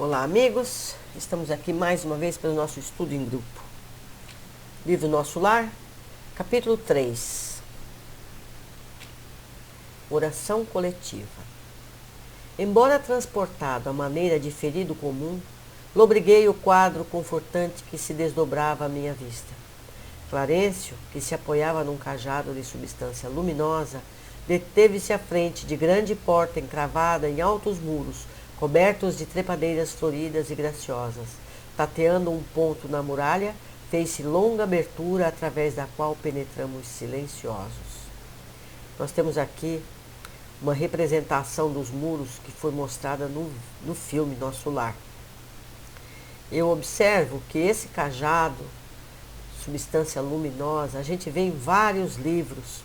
Olá, amigos. Estamos aqui mais uma vez pelo nosso estudo em grupo. Livro Nosso Lar, capítulo 3. Oração coletiva. Embora transportado à maneira de ferido comum, lobriguei o quadro confortante que se desdobrava à minha vista. Clarencio, que se apoiava num cajado de substância luminosa, deteve-se à frente de grande porta encravada em altos muros, cobertos de trepadeiras floridas e graciosas. Tateando um ponto na muralha, fez-se longa abertura através da qual penetramos silenciosos. Nós temos aqui uma representação dos muros que foi mostrada no filme Nosso Lar. Eu observo que esse cajado, substância luminosa, a gente vê em vários livros.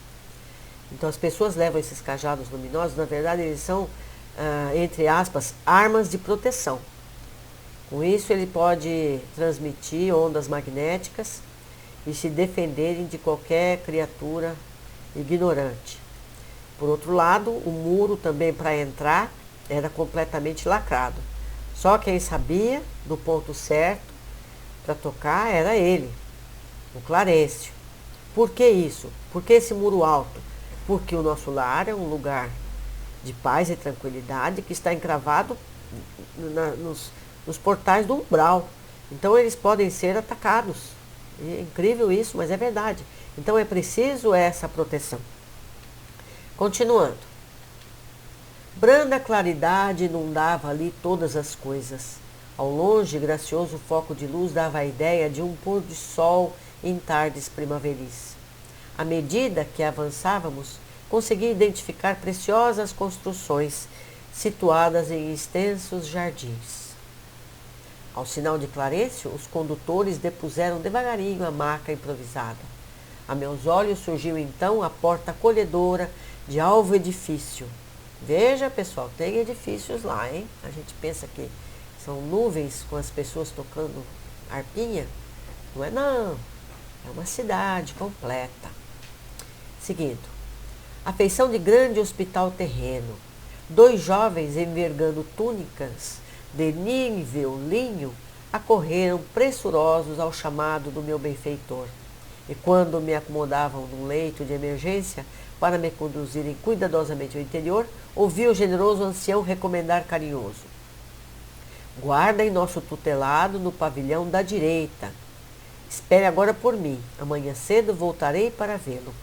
Então as pessoas levam esses cajados luminosos, na verdade eles são, entre aspas, armas de proteção. Com isso ele pode transmitir ondas magnéticas e se defenderem de qualquer criatura ignorante. Por outro lado, o muro também para entrar era completamente lacrado. Só quem sabia do ponto certo para tocar era ele, o Clarencio. Por que isso? Por que esse muro alto? Porque o nosso lar é um lugar de paz e tranquilidade que está encravado nos portais do umbral. Então eles podem ser atacados. É incrível isso, mas é verdade. Então é preciso essa proteção. Continuando. Branda claridade inundava ali todas as coisas. Ao longe, gracioso foco de luz dava a ideia de um pôr de sol em tardes primaveris. À medida que avançávamos, consegui identificar preciosas construções situadas em extensos jardins. Ao sinal de Clarencio, os condutores depuseram devagarinho a maca improvisada. A meus olhos surgiu então a porta acolhedora de alvo edifício. Veja, pessoal, tem edifícios lá, hein? A gente pensa que são nuvens com as pessoas tocando harpinha. Não é não. É uma cidade completa. Seguindo. A feição de grande hospital terreno. 2 jovens envergando túnicas de nível linho acorreram pressurosos ao chamado do meu benfeitor. E quando me acomodavam num leito de emergência para me conduzirem cuidadosamente ao interior, ouvi o generoso ancião recomendar carinhoso: guarda em nosso tutelado no pavilhão da direita. Espere agora por mim. Amanhã cedo voltarei para vê-lo.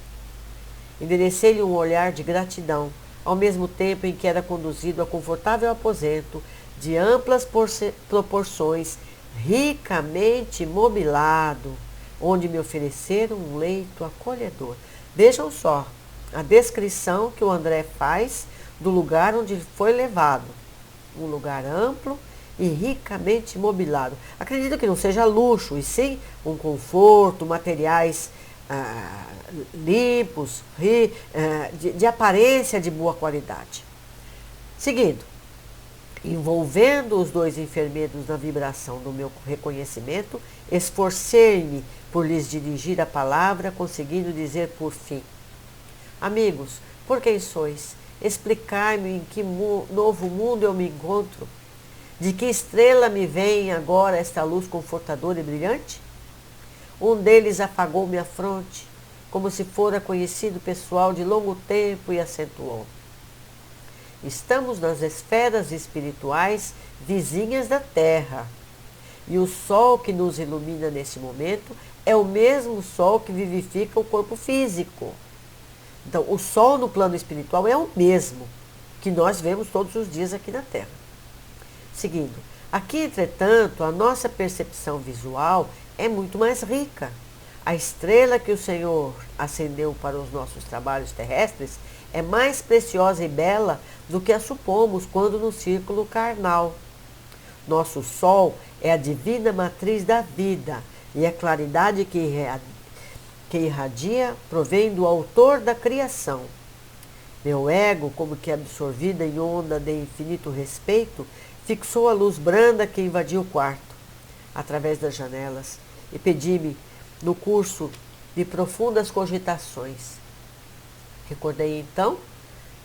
Enderecei-lhe um olhar de gratidão, ao mesmo tempo em que era conduzido a confortável aposento de amplas proporções, ricamente mobilado, onde me ofereceram um leito acolhedor. Vejam só a descrição que o André faz do lugar onde foi levado. Um lugar amplo e ricamente mobilado. Acredito que não seja luxo, e sim um conforto, materiais limpos, de aparência de boa qualidade. Seguindo, envolvendo os 2 enfermeiros na vibração do meu reconhecimento, esforcei-me por lhes dirigir a palavra, conseguindo dizer por fim: amigos, por quem sois? Explicai-me em que novo mundo eu me encontro. De que estrela me vem agora esta luz confortadora e brilhante? Um deles afagou-me a fronte, como se fora conhecido pessoal de longo tempo, e acentuou: estamos nas esferas espirituais vizinhas da Terra. E o sol que nos ilumina nesse momento é o mesmo sol que vivifica o corpo físico. Então, o sol no plano espiritual é o mesmo que nós vemos todos os dias aqui na Terra. Seguindo, aqui, entretanto, a nossa percepção visual é muito mais rica. A estrela que o Senhor acendeu para os nossos trabalhos terrestres é mais preciosa e bela do que a supomos quando no círculo carnal. Nosso sol é a divina matriz da vida, e a claridade que irradia provém do autor da criação. Meu ego, como que absorvida em onda de infinito respeito, fixou a luz branda que invadiu o quarto, através das janelas, e pedi-me, no curso de profundas cogitações. Recordei então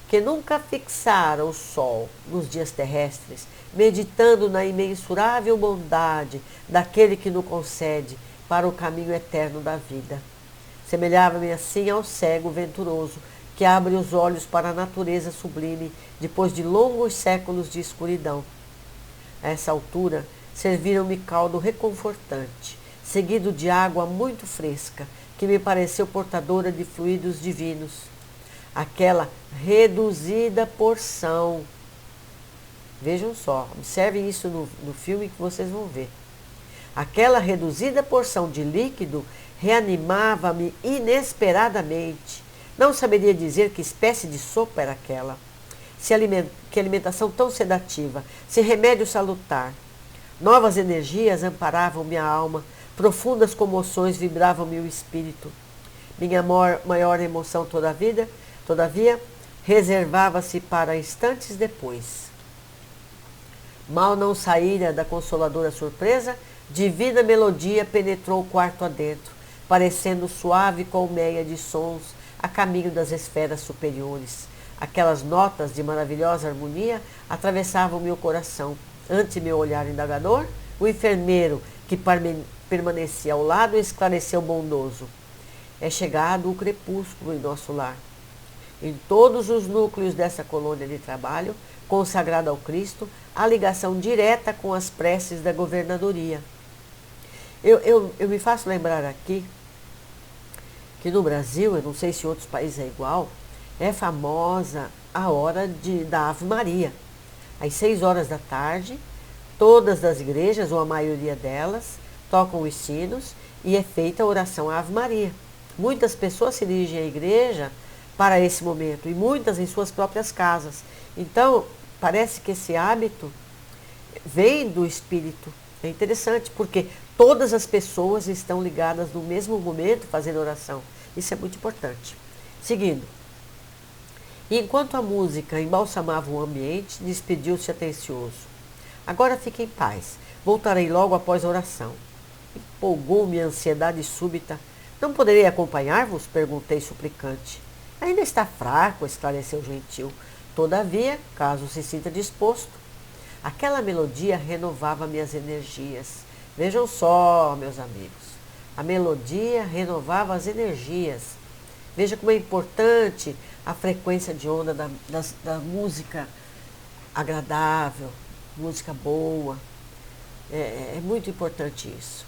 que nunca fixara o sol nos dias terrestres, meditando na imensurável bondade daquele que nos concede para o caminho eterno da vida. Semelhava-me assim ao cego venturoso, que abre os olhos para a natureza sublime, depois de longos séculos de escuridão. A essa altura, serviram-me caldo reconfortante, seguido de água muito fresca, que me pareceu portadora de fluidos divinos. Aquela reduzida porção. Vejam só, observem isso no filme que vocês vão ver. Aquela reduzida porção de líquido reanimava-me inesperadamente. Não saberia dizer que espécie de sopa era aquela. Que alimentação tão sedativa, se remédio salutar. Novas energias amparavam minha alma, profundas comoções vibravam-me o espírito. Minha maior emoção todavia, reservava-se para instantes depois. Mal não saíra da consoladora surpresa, divina melodia penetrou o quarto adentro, parecendo suave colmeia de sons a caminho das esferas superiores. Aquelas notas de maravilhosa harmonia atravessavam meu coração. Ante meu olhar indagador, o enfermeiro que permanecia ao lado esclareceu bondoso. É chegado o crepúsculo em nosso lar. Em todos os núcleos dessa colônia de trabalho, consagrada ao Cristo, há ligação direta com as preces da governadoria. Eu me faço lembrar aqui que no Brasil, eu não sei se em outros países é igual, é famosa a hora da Ave Maria. Às 6 horas da tarde, todas as igrejas, ou a maioria delas, tocam os sinos e é feita a oração à Ave Maria. Muitas pessoas se dirigem à igreja para esse momento, e muitas em suas próprias casas. Então, parece que esse hábito vem do Espírito. É interessante, porque todas as pessoas estão ligadas no mesmo momento fazendo oração. Isso é muito importante. Seguindo. E enquanto a música embalsamava o ambiente, despediu-se atencioso. Agora fique em paz. Voltarei logo após a oração. Empolgou-me a ansiedade súbita. Não poderei acompanhar-vos? Perguntei suplicante. Ainda está fraco, esclareceu gentil. Todavia, caso se sinta disposto. Aquela melodia renovava minhas energias. Vejam só, meus amigos. A melodia renovava as energias. Veja como é importante a frequência de onda da música agradável, música boa. É muito importante isso.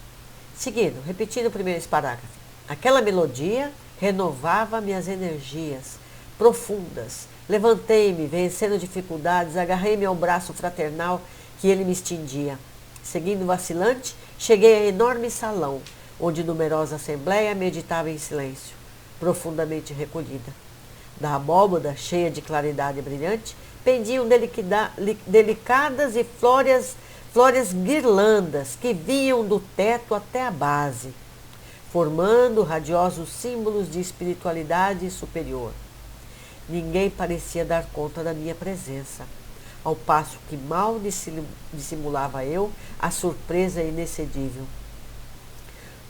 Seguindo, repetindo o primeiro parágrafo. Aquela melodia renovava minhas energias profundas. Levantei-me, vencendo dificuldades, agarrei-me ao braço fraternal que ele me estendia. Seguindo vacilante, cheguei a enorme salão, onde numerosa assembleia meditava em silêncio, profundamente recolhida. Da abóboda, cheia de claridade brilhante, pendiam delicadas e flóreas guirlandas que vinham do teto até a base, formando radiosos símbolos de espiritualidade superior. Ninguém parecia dar conta da minha presença, ao passo que mal dissimulava eu a surpresa inexcedível.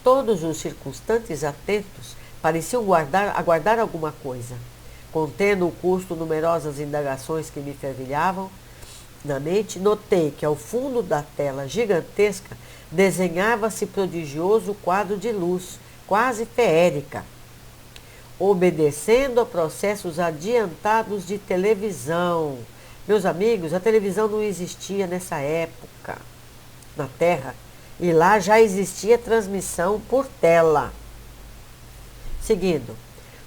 Todos os circunstantes atentos pareciam aguardar alguma coisa. Contendo o custo numerosas indagações que me fervilhavam na mente, notei que ao fundo da tela gigantesca desenhava-se prodigioso quadro de luz, quase feérica, obedecendo a processos adiantados de televisão. Meus amigos, a televisão não existia nessa época na Terra, e lá já existia transmissão por tela. Seguindo,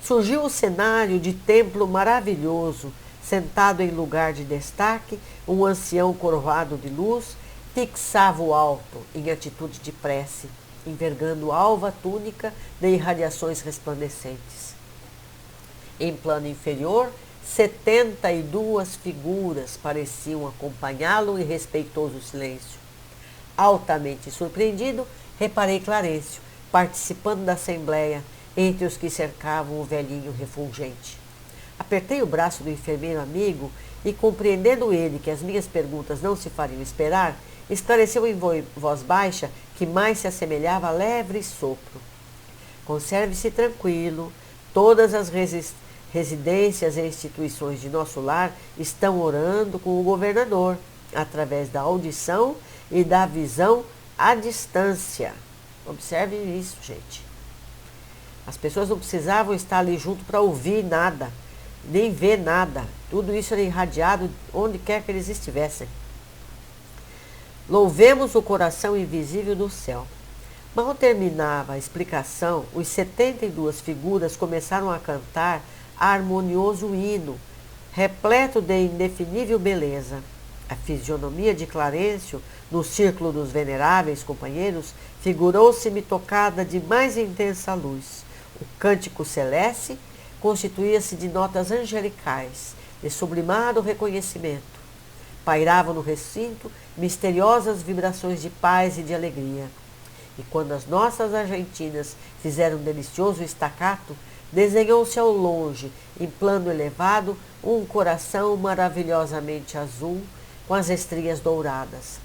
surgiu o cenário de templo maravilhoso, sentado em lugar de destaque, um ancião coroado de luz fixava o alto em atitude de prece, envergando alva túnica de irradiações resplandecentes. Em plano inferior, 72 figuras pareciam acompanhá-lo em respeitoso silêncio. Altamente surpreendido, reparei Clarencio, participando da assembleia, entre os que cercavam o velhinho refulgente. Apertei o braço do enfermeiro amigo e, compreendendo ele que as minhas perguntas não se fariam esperar, esclareceu em voz baixa que mais se assemelhava a leve sopro. Conserve-se tranquilo, todas as Residências e instituições de nosso lar estão orando com o governador, através da audição e da visão à distância. Observe isso, gente. As pessoas não precisavam estar ali junto para ouvir nada, nem ver nada. Tudo isso era irradiado onde quer que eles estivessem. Louvemos o coração invisível do céu. Mal terminava a explicação, os 72 figuras começaram a cantar harmonioso hino, repleto de indefinível beleza. A fisionomia de Clarencio, no círculo dos veneráveis companheiros, figurou-se-me tocada de mais intensa luz. O cântico celeste constituía-se de notas angelicais, de sublimado reconhecimento. Pairavam no recinto misteriosas vibrações de paz e de alegria. E quando as nossas argentinas fizeram um delicioso estacato, desenhou-se ao longe, em plano elevado, um coração maravilhosamente azul, com as estrias douradas.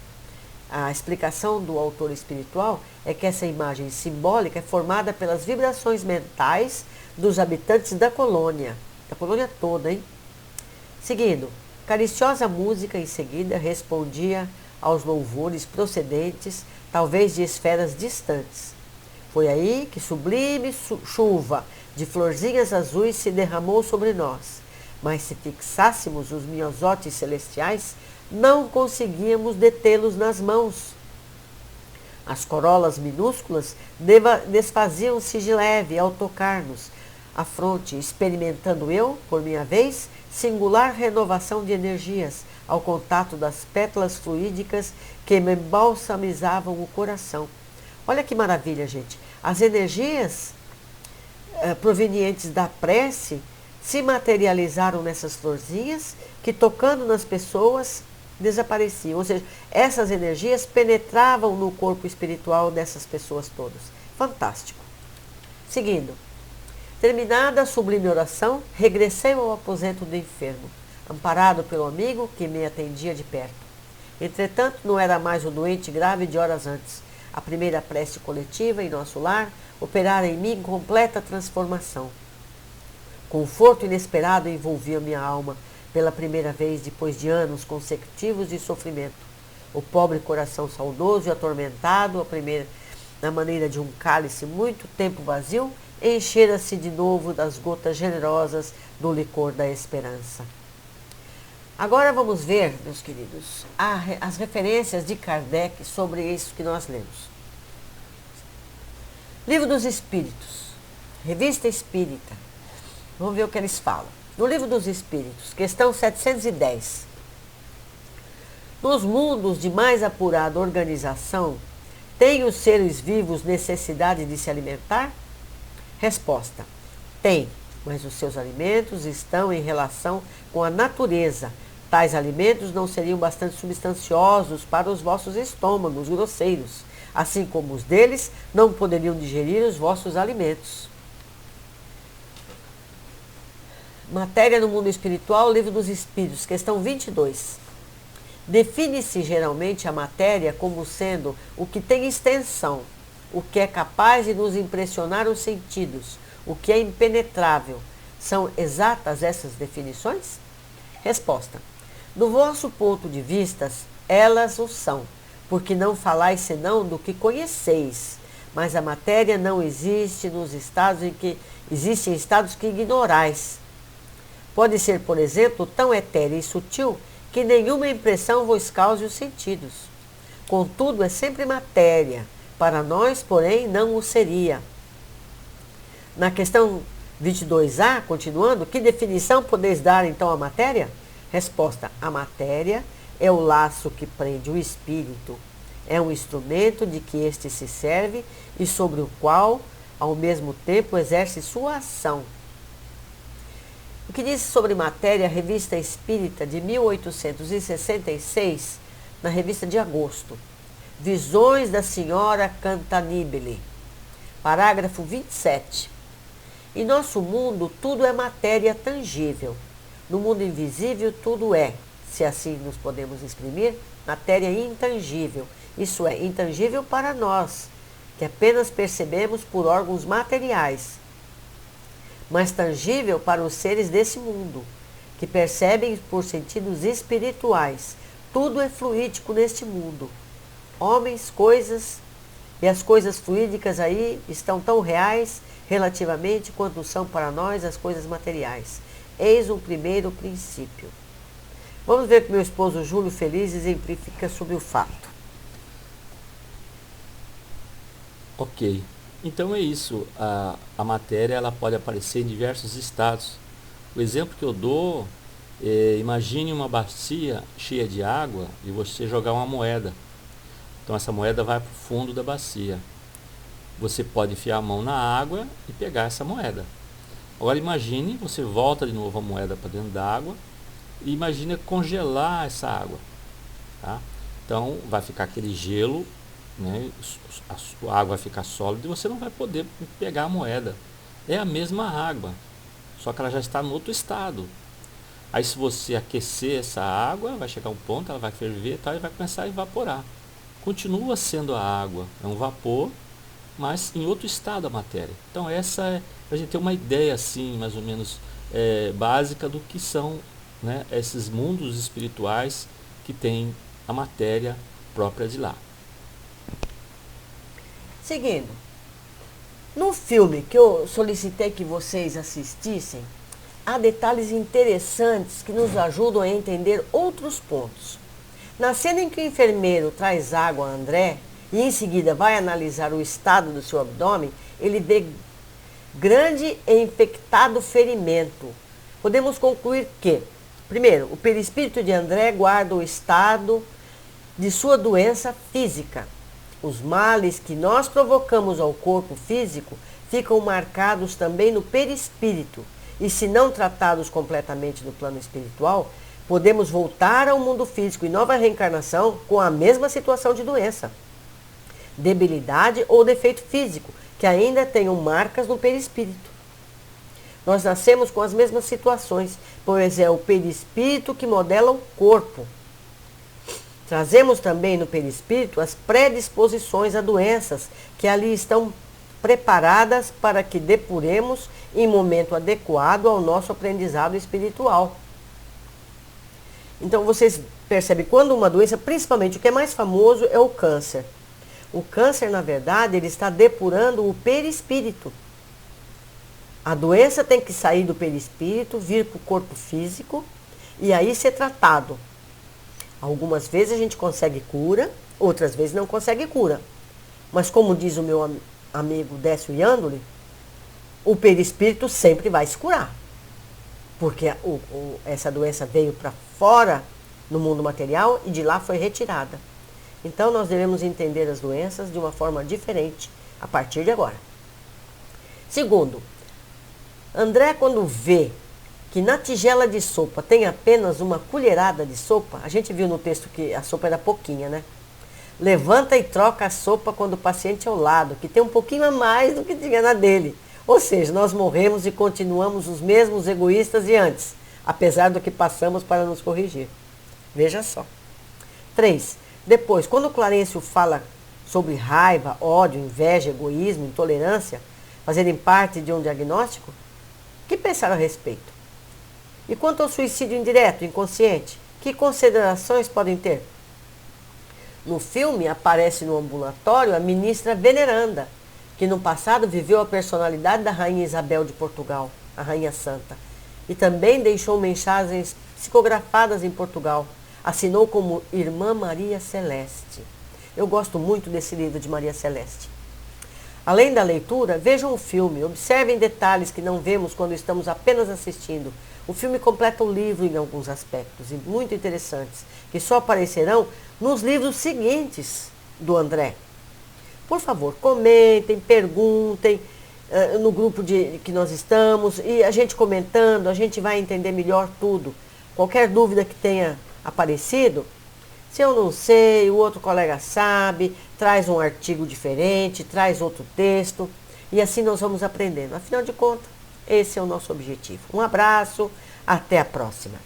A explicação do autor espiritual é que essa imagem simbólica é formada pelas vibrações mentais dos habitantes da colônia toda, hein? Seguindo, cariciosa música em seguida respondia aos louvores procedentes, talvez de esferas distantes. Foi aí que sublime chuva de florzinhas azuis se derramou sobre nós, mas se fixássemos os miosotes celestiais, não conseguíamos detê-los nas mãos. As corolas minúsculas desfaziam-se de leve ao tocar-nos a fronte, experimentando eu, por minha vez, singular renovação de energias ao contato das pétalas fluídicas que me embalsamizavam o coração. Olha que maravilha, gente. As energias provenientes da prece se materializaram nessas florzinhas que, tocando nas pessoas, desapareciam. Ou seja, essas energias penetravam no corpo espiritual dessas pessoas todas. Fantástico. Seguindo. Terminada a sublime oração, regressei ao aposento do enfermo, amparado pelo amigo que me atendia de perto. Entretanto, não era mais o doente grave de horas antes. A primeira prece coletiva em nosso lar operara em mim completa transformação. Conforto inesperado envolvia minha alma pela primeira vez depois de anos consecutivos de sofrimento. O pobre coração saudoso e atormentado, na maneira de um cálice muito tempo vazio, enchera-se de novo das gotas generosas do licor da esperança. Agora vamos ver, meus queridos, as referências de Kardec sobre isso que nós lemos. Livro dos Espíritos, Revista Espírita. Vamos ver o que eles falam. No Livro dos Espíritos, questão 710. Nos mundos de mais apurada organização, têm os seres vivos necessidade de se alimentar? Resposta: tem, mas os seus alimentos estão em relação com a natureza. Tais alimentos não seriam bastante substanciosos para os vossos estômagos grosseiros, assim como os deles não poderiam digerir os vossos alimentos. Matéria no mundo espiritual, Livro dos Espíritos, questão 22. Define-se geralmente a matéria como sendo o que tem extensão, o que é capaz de nos impressionar os sentidos, o que é impenetrável. São exatas essas definições? Resposta: do vosso ponto de vista, elas o são, porque não falais senão do que conheceis, mas a matéria não existe nos estados em que existem estados que ignorais. Pode ser, por exemplo, tão etérea e sutil que nenhuma impressão vos cause os sentidos. Contudo, é sempre matéria. Para nós, porém, não o seria. Na questão 22A, continuando, que definição podeis dar então à matéria? Resposta: a matéria é o laço que prende o espírito. É um instrumento de que este se serve e sobre o qual, ao mesmo tempo, exerce sua ação. O que diz sobre matéria a Revista Espírita de 1866, na revista de agosto. Visões da Senhora Cantanibile. Parágrafo 27. Em nosso mundo, tudo é matéria tangível. No mundo invisível, tudo é, se assim nos podemos exprimir, matéria intangível. Isso é, intangível para nós, que apenas percebemos por órgãos materiais. mas tangível para os seres desse mundo, que percebem por sentidos espirituais. Tudo é fluídico neste mundo. Homens, coisas, e as coisas fluídicas aí estão tão reais relativamente quanto são para nós as coisas materiais. Eis um primeiro princípio. Vamos ver que meu esposo Júlio Feliz exemplifica sobre o fato. Ok, então é isso. A matéria ela pode aparecer em diversos estados. O exemplo que eu dou é, imagine uma bacia cheia de água e você jogar uma moeda. Então essa moeda vai para o fundo da bacia. Você pode enfiar a mão na água e pegar essa moeda. Agora imagine, você volta de novo a moeda para dentro da água e imagine congelar essa água. Tá? Então vai ficar aquele gelo, né? A água vai ficar sólida e você não vai poder pegar a moeda. É a mesma água, só que ela já está no outro estado. Aí se você aquecer essa água, vai chegar um ponto, ela vai ferver e vai começar a evaporar. Continua sendo a água, é um vapor, mas em outro estado a matéria. Então essa é, a gente tem uma ideia assim, mais ou menos básica do que são, né, esses mundos espirituais que tem a matéria própria de lá. Seguindo, no filme que eu solicitei que vocês assistissem, há detalhes interessantes que nos ajudam a entender outros pontos. Na cena em que o enfermeiro traz água a André e em seguida vai analisar o estado do seu abdômen, ele vê grande e infectado ferimento. Podemos concluir que, primeiro, o perispírito de André guarda o estado de sua doença física. Os males que nós provocamos ao corpo físico ficam marcados também no perispírito. E se não tratados completamente no plano espiritual, podemos voltar ao mundo físico em nova reencarnação com a mesma situação de doença, debilidade ou defeito físico, que ainda tenham marcas no perispírito. Nós nascemos com as mesmas situações, pois é o perispírito que modela o corpo. Trazemos também no perispírito as predisposições a doenças que ali estão preparadas para que depuremos em momento adequado ao nosso aprendizado espiritual. Então vocês percebem, quando uma doença, principalmente o que é mais famoso é o câncer. O câncer, na verdade, ele está depurando o perispírito. A doença tem que sair do perispírito, vir para o corpo físico e aí ser tratado. Algumas vezes a gente consegue cura, outras vezes não consegue cura. Mas como diz o meu amigo Décio Iandoli, o perispírito sempre vai se curar. Porque essa doença veio para fora no mundo material e de lá foi retirada. Então nós devemos entender as doenças de uma forma diferente a partir de agora. Segundo, André, quando vê que na tigela de sopa tem apenas uma colherada de sopa, a gente viu no texto que a sopa era pouquinha, né? Levanta e troca a sopa quando o paciente é ao lado, que tem um pouquinho a mais do que tinha na dele. Ou seja, nós morremos e continuamos os mesmos egoístas de antes, apesar do que passamos para nos corrigir. Veja só. 3. Depois, quando o Clarencio fala sobre raiva, ódio, inveja, egoísmo, intolerância, fazerem parte de um diagnóstico, o que pensar a respeito? E quanto ao suicídio indireto, inconsciente, que considerações podem ter? No filme aparece no ambulatório a ministra veneranda, que no passado viveu a personalidade da Rainha Isabel de Portugal, a Rainha Santa, e também deixou mensagens psicografadas em Portugal. Assinou como Irmã Maria Celeste. Eu gosto muito desse livro de Maria Celeste. Além da leitura, vejam o filme, observem detalhes que não vemos quando estamos apenas assistindo. O filme completa o livro em alguns aspectos, e muito interessantes, que só aparecerão nos livros seguintes do André. Por favor, comentem, perguntem no grupo que nós estamos, e a gente comentando, a gente vai entender melhor tudo. Qualquer dúvida que tenha aparecido, se eu não sei, o outro colega sabe, traz um artigo diferente, traz outro texto, e assim nós vamos aprendendo. Afinal de contas, esse é o nosso objetivo. Um abraço, até a próxima.